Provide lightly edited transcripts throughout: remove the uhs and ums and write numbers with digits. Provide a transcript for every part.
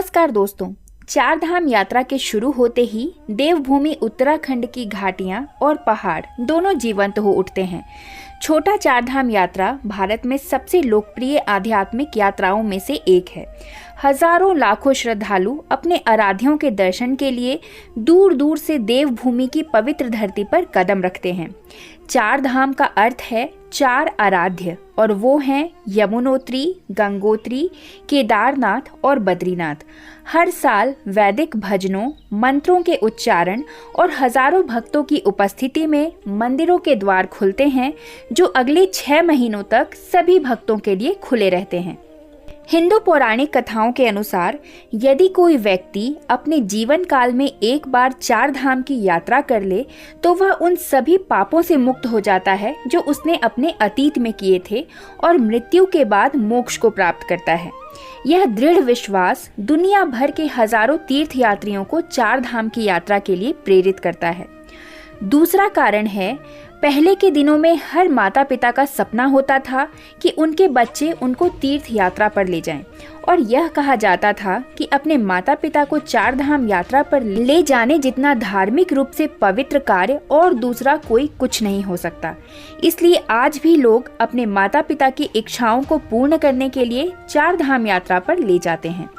नमस्कार दोस्तों। चार धाम यात्रा के शुरू होते ही देवभूमि उत्तराखंड की घाटियां और पहाड़ दोनों जीवंत हो उठते हैं। छोटा चार धाम यात्रा भारत में सबसे लोकप्रिय आध्यात्मिक यात्राओं में से एक है। हजारों लाखों श्रद्धालु अपने आराध्यों के दर्शन के लिए दूर दूर से देवभूमि की पवित्र धरती पर कदम रखते हैं। चार धाम का अर्थ है चार आराध्य, और वो हैं यमुनोत्री, गंगोत्री, केदारनाथ और बद्रीनाथ। हर साल वैदिक भजनों, मंत्रों के उच्चारण और हजारों भक्तों की उपस्थिति में मंदिरों के द्वार खुलते हैं, जो अगले 6 महीनों तक सभी भक्तों के लिए खुले रहते हैं। हिंदू पौराणिक कथाओं के अनुसार यदि कोई व्यक्ति अपने जीवन काल में एक बार चार धाम की यात्रा कर ले तो वह उन सभी पापों से मुक्त हो जाता है जो उसने अपने अतीत में किए थे, और मृत्यु के बाद मोक्ष को प्राप्त करता है। यह दृढ़ विश्वास दुनिया भर के हजारों तीर्थयात्रियों को चार धाम की यात्रा के लिए प्रेरित करता है। दूसरा कारण है, पहले के दिनों में हर माता पिता का सपना होता था कि उनके बच्चे उनको तीर्थ यात्रा पर ले जाएं, और यह कहा जाता था कि अपने माता पिता को चार धाम यात्रा पर ले जाने जितना धार्मिक रूप से पवित्र कार्य और दूसरा कोई कुछ नहीं हो सकता। इसलिए आज भी लोग अपने माता पिता की इच्छाओं को पूर्ण करने के लिए चार धाम यात्रा पर ले जाते हैं।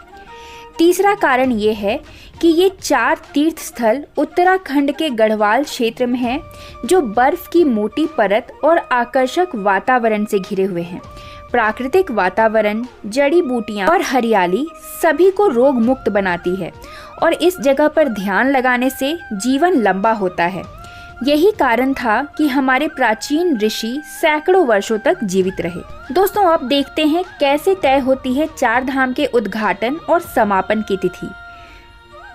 तीसरा कारण ये है कि ये चार तीर्थ स्थल उत्तराखंड के गढ़वाल क्षेत्र में हैं, जो बर्फ की मोटी परत और आकर्षक वातावरण से घिरे हुए हैं। प्राकृतिक वातावरण, जड़ी बूटियां और हरियाली सभी को रोग मुक्त बनाती है, और इस जगह पर ध्यान लगाने से जीवन लंबा होता है। यही कारण था कि हमारे प्राचीन ऋषि सैकड़ों वर्षों तक जीवित रहे। दोस्तों, अब देखते हैं कैसे तय होती है चार धाम के उद्घाटन और समापन की तिथि।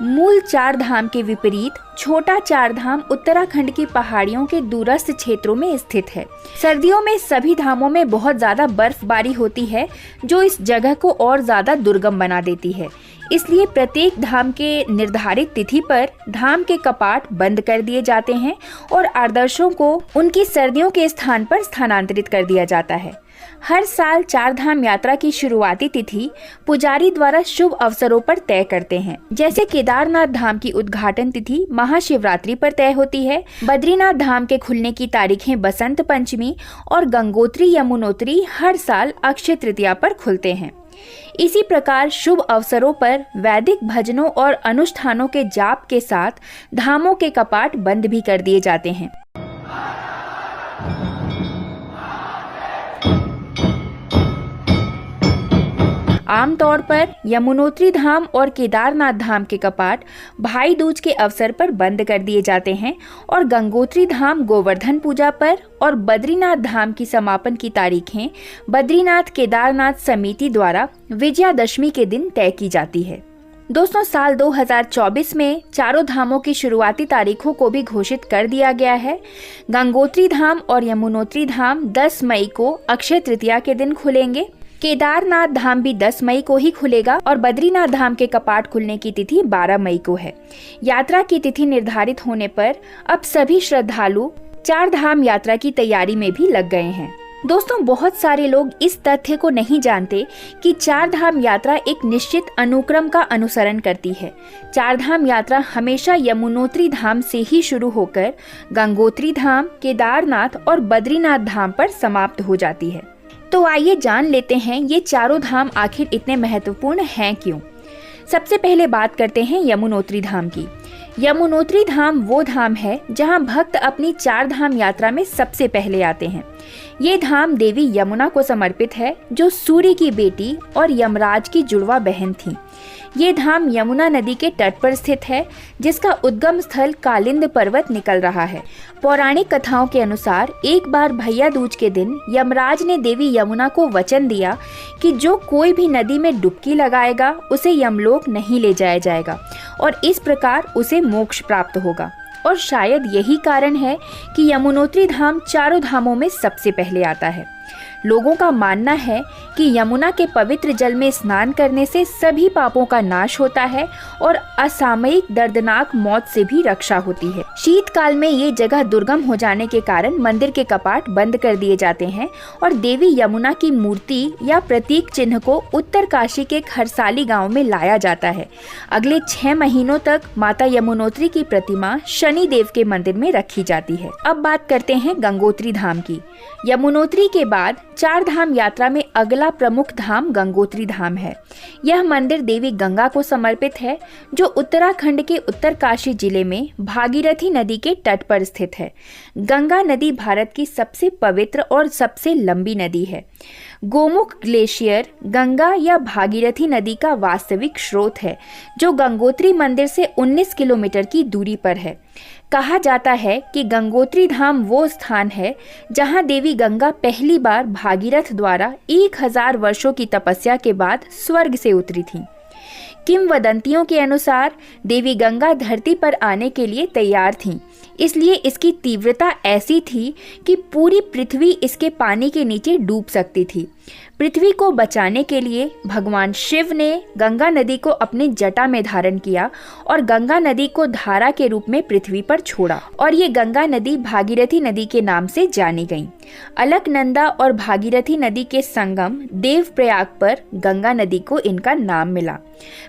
मूल चार धाम के विपरीत छोटा चार धाम उत्तराखंड की पहाड़ियों के दूरस्थ क्षेत्रों में स्थित है। सर्दियों में सभी धामों में बहुत ज्यादा बर्फबारी होती है, जो इस जगह को और ज्यादा दुर्गम बना देती है। इसलिए प्रत्येक धाम के निर्धारित तिथि पर धाम के कपाट बंद कर दिए जाते हैं और आदर्शों को उनकी सर्दियों के स्थान पर स्थानांतरित कर दिया जाता है। हर साल चार धाम यात्रा की शुरुआती तिथि पुजारी द्वारा शुभ अवसरों पर तय करते हैं। जैसे केदारनाथ धाम की उद्घाटन तिथि महाशिवरात्रि पर तय होती है, बद्रीनाथ धाम के खुलने की तारीखें बसंत पंचमी, और गंगोत्री यमुनोत्री हर साल अक्षय तृतीया पर खुलते हैं। इसी प्रकार शुभ अवसरों पर वैदिक भजनों और अनुष्ठानों के जाप के साथ धामों के कपाट बंद भी कर दिए जाते हैं। आमतौर पर यमुनोत्री धाम और केदारनाथ धाम के कपाट भाई दूज के अवसर पर बंद कर दिए जाते हैं, और गंगोत्री धाम गोवर्धन पूजा पर और बद्रीनाथ धाम की समापन की तारीखें बद्रीनाथ केदारनाथ समिति द्वारा विजयादशमी के दिन तय की जाती है। दोस्तों, साल 2024 में चारों धामों की शुरुआती तारीखों को भी घोषित कर दिया गया है। गंगोत्री धाम और यमुनोत्री धाम 10 मई को अक्षय तृतीया के दिन खुलेंगे। केदारनाथ धाम भी 10 मई को ही खुलेगा, और बद्रीनाथ धाम के कपाट खुलने की तिथि 12 मई को है। यात्रा की तिथि निर्धारित होने पर अब सभी श्रद्धालु चार धाम यात्रा की तैयारी में भी लग गए हैं। दोस्तों, बहुत सारे लोग इस तथ्य को नहीं जानते कि चार धाम यात्रा एक निश्चित अनुक्रम का अनुसरण करती है। चार धाम यात्रा हमेशा यमुनोत्री धाम से ही शुरू होकर गंगोत्री धाम, केदारनाथ और बद्रीनाथ धाम पर समाप्त हो जाती है। तो आइए जान लेते हैं ये चारों धाम आखिर इतने महत्वपूर्ण हैं क्यों। सबसे पहले बात करते हैं यमुनोत्री धाम की। यमुनोत्री धाम वो धाम है जहां भक्त अपनी चार धाम यात्रा में सबसे पहले आते हैं। ये धाम देवी यमुना को समर्पित है, जो सूर्य की बेटी और यमराज की जुड़वा बहन थी। ये धाम यमुना नदी के तट पर स्थित है, जिसका उद्गम स्थल कालिंद पर्वत निकल रहा है। पौराणिक कथाओं के अनुसार एक बार भैया दूज के दिन यमराज ने देवी यमुना को वचन दिया कि जो कोई भी नदी में डुबकी लगाएगा उसे यमलोक नहीं ले जाया जाएगा, और इस प्रकार उसे मोक्ष प्राप्त होगा। और शायद यही कारण है कि यमुनोत्री धाम चारों धामों में सबसे पहले आता है। लोगों का मानना है कि यमुना के पवित्र जल में स्नान करने से सभी पापों का नाश होता है और असामयिक दर्दनाक मौत से भी रक्षा होती है। शीतकाल में ये जगह दुर्गम हो जाने के कारण मंदिर के कपाट बंद कर दिए जाते हैं और देवी यमुना की मूर्ति या प्रतीक चिन्ह को उत्तरकाशी के खरसाली गांव में लाया जाता है। अगले 6 महीनों तक माता यमुनोत्री की प्रतिमा शनि देव के मंदिर में रखी जाती है। अब बात करते हैं गंगोत्री धाम की। यमुनोत्री के बाद 4 धाम यात्रा में अगला प्रमुख धाम गंगोत्री धाम है। यह मंदिर देवी गंगा को समर्पित है, जो उत्तराखंड के उत्तरकाशी जिले में भागीरथी नदी के तट पर स्थित है। गंगा नदी भारत की सबसे पवित्र और सबसे लंबी नदी है। गोमुख ग्लेशियर गंगा या भागीरथी नदी का वास्तविक स्रोत है, जो गंगोत्री मंदिर से 19 किलोमीटर की दूरी पर है। कहा जाता है कि गंगोत्री धाम वो स्थान है जहां देवी गंगा पहली बार भागीरथ द्वारा 1000 वर्षों की तपस्या के बाद स्वर्ग से उतरी थी। किंवदंतियों के अनुसार देवी गंगा धरती पर आने के लिए तैयार थीं, इसलिए इसकी तीव्रता ऐसी थी कि पूरी पृथ्वी इसके पानी के नीचे डूब सकती थी। पृथ्वी को बचाने के लिए भगवान शिव ने गंगा नदी को अपनी जटा में धारण किया और गंगा नदी को धारा के रूप में पृथ्वी पर छोड़ा और ये गंगा नदी भागीरथी नदी के नाम से जानी गई। अलकनंदा और भागीरथी नदी के संगम देवप्रयाग पर गंगा नदी को इनका नाम मिला।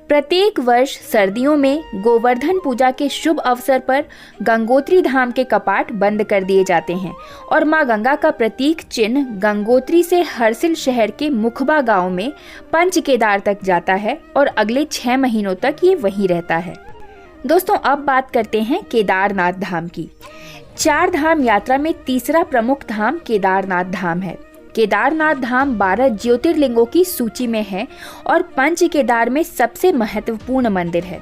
प्रत्येक वर्ष सर्दियों में गोवर्धन पूजा के शुभ अवसर पर गंगोत्री धाम के कपाट बंद कर दिए जाते हैं और मां गंगा का प्रतीक चिन्ह गंगोत्री से हरसिल शहर के मुखबा गांव में पंच केदार तक जाता है और अगले 6 महीनों तक ये वहीं रहता है। दोस्तों, अब बात करते हैं केदारनाथ धाम की। 4 धाम यात्रा में तीसरा प्रमुख धाम केदारनाथ धाम है। केदारनाथ धाम 12 ज्योतिर्लिंगों की सूची में है और पंच केदार में सबसे महत्वपूर्ण मंदिर है।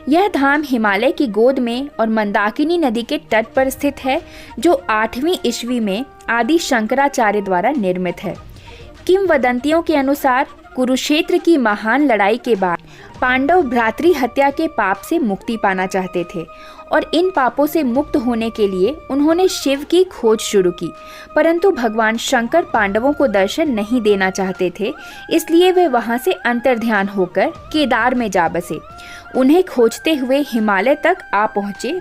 यह धाम हिमालय की गोद में और मंदाकिनी नदी के तट पर स्थित है, जो 8वीं ईस्वी में आदि शंकराचार्य द्वारा निर्मित है। किंवदंतियों के अनुसार कुरुक्षेत्र की महान लड़ाई के बाद पांडव भ्रातृ हत्या के पाप से मुक्ति पाना चाहते थे और इन पापों से मुक्त होने के लिए उन्होंने शिव की खोज शुरू की, परंतु भगवान शंकर पांडवों को दर्शन नहीं देना चाहते थे, इसलिए वे वहां से अंतर्ध्यान होकर केदार में जा बसे। उन्हें खोजते हुए हिमालय तक आ पहुंचे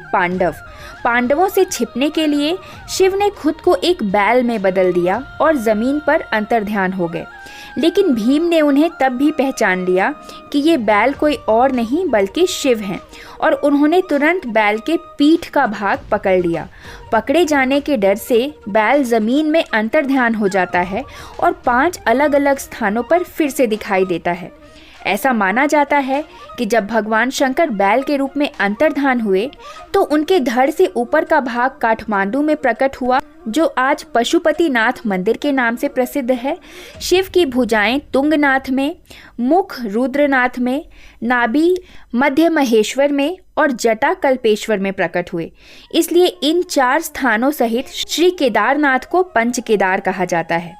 पांडवों से छिपने के लिए शिव ने खुद को एक बैल में बदल दिया और जमीन पर अंतर्ध्यान हो गए, लेकिन भीम ने उन्हें तब भी पहचान लिया कि ये बैल कोई और नहीं बल्कि शिव हैं और उन्होंने तुरंत बैल के पीठ का भाग पकड़ लिया। पकड़े जाने के डर से बैल जमीन में अंतर्ध्यान हो जाता है और 5 अलग अलग स्थानों पर फिर से दिखाई देता है। ऐसा माना जाता है कि जब भगवान शंकर बैल के रूप में अंतर्धान हुए तो उनके धड़ से ऊपर का भाग काठमांडू में प्रकट हुआ, जो आज पशुपतिनाथ मंदिर के नाम से प्रसिद्ध है। शिव की भुजाएं तुंगनाथ में, मुख रुद्रनाथ में, नाभि मध्य महेश्वर में और जटा कल्पेश्वर में प्रकट हुए। इसलिए इन 4 स्थानों सहित श्री केदारनाथ को पंच केदार कहा जाता है।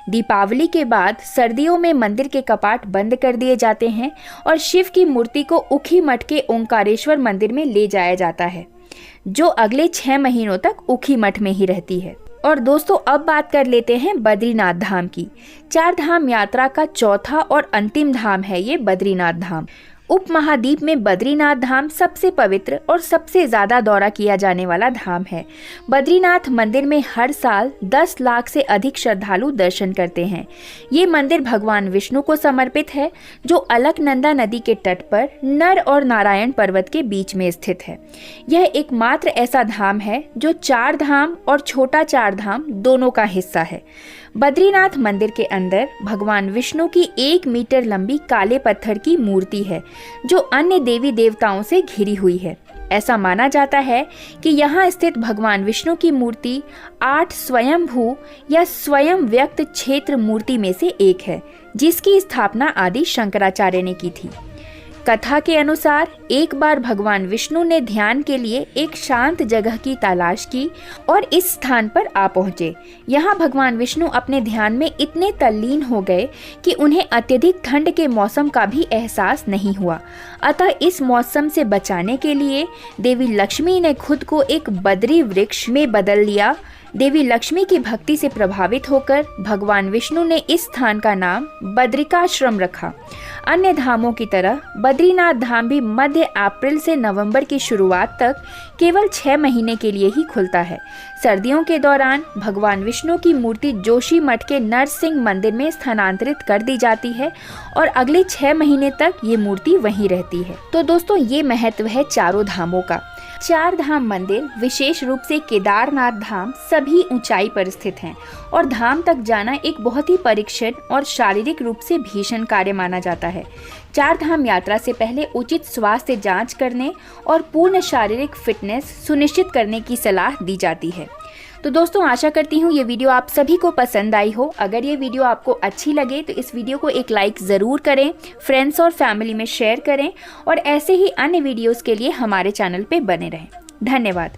दीपावली के बाद सर्दियों में मंदिर के कपाट बंद कर दिए जाते हैं और शिव की मूर्ति को उखी मठ के ओंकारेश्वर मंदिर में ले जाया जाता है, जो अगले 6 महीनों तक उखी मठ में ही रहती है। और दोस्तों, अब बात कर लेते हैं बद्रीनाथ धाम की। 4 धाम यात्रा का चौथा और अंतिम धाम है ये बद्रीनाथ धाम। उपमहाद्वीप में बद्रीनाथ धाम सबसे पवित्र और सबसे ज्यादा दौरा किया जाने वाला धाम है। बद्रीनाथ मंदिर में हर साल 10 लाख से अधिक श्रद्धालु दर्शन करते हैं। ये मंदिर भगवान विष्णु को समर्पित है, जो अलकनंदा नदी के तट पर नर और नारायण पर्वत के बीच में स्थित है। यह एकमात्र ऐसा धाम है जो 4 धाम और छोटा 4 धाम दोनों का हिस्सा है। बद्रीनाथ मंदिर के अंदर भगवान विष्णु की 1 मीटर लंबी काले पत्थर की मूर्ति है, जो अन्य देवी देवताओं से घिरी हुई है। ऐसा माना जाता है कि यहाँ स्थित भगवान विष्णु की मूर्ति 8 स्वयंभू या स्वयं व्यक्त क्षेत्र मूर्ति में से एक है, जिसकी स्थापना आदि शंकराचार्य ने की थी। कथा के अनुसार एक बार भगवान विष्णु ने ध्यान के लिए एक शांत जगह की तलाश की और इस स्थान पर आ पहुंचे। यहाँ भगवान विष्णु अपने ध्यान में इतने तल्लीन हो गए कि उन्हें अत्यधिक ठंड के मौसम का भी एहसास नहीं हुआ। अतः इस मौसम से बचाने के लिए देवी लक्ष्मी ने खुद को एक बद्री वृक्ष में बदल लिया। देवी लक्ष्मी की भक्ति से प्रभावित होकर भगवान विष्णु ने इस स्थान का नाम बद्रिकाश्रम रखा। अन्य धामों की तरह बद्रीनाथ धाम भी मध्य अप्रैल से नवंबर की शुरुआत तक केवल 6 महीने के लिए ही खुलता है। सर्दियों के दौरान भगवान विष्णु की मूर्ति जोशी मठ के नरसिंह मंदिर में स्थानांतरित कर दी जाती है और अगले 6 महीने तक ये मूर्ति वहीं रहती है। तो दोस्तों, ये महत्व है चारों धामों का। 4 धाम मंदिर, विशेष रूप से केदारनाथ धाम, सभी ऊंचाई पर स्थित हैं और धाम तक जाना एक बहुत ही परीक्षण और शारीरिक रूप से भीषण कार्य माना जाता है। 4 धाम यात्रा से पहले उचित स्वास्थ्य जांच करने और पूर्ण शारीरिक फिटनेस सुनिश्चित करने की सलाह दी जाती है। तो दोस्तों, आशा करती हूँ ये वीडियो आप सभी को पसंद आई हो। अगर ये वीडियो आपको अच्छी लगे तो इस वीडियो को एक लाइक ज़रूर करें, फ्रेंड्स और फैमिली में शेयर करें और ऐसे ही अन्य वीडियोस के लिए हमारे चैनल पे बने रहें। धन्यवाद।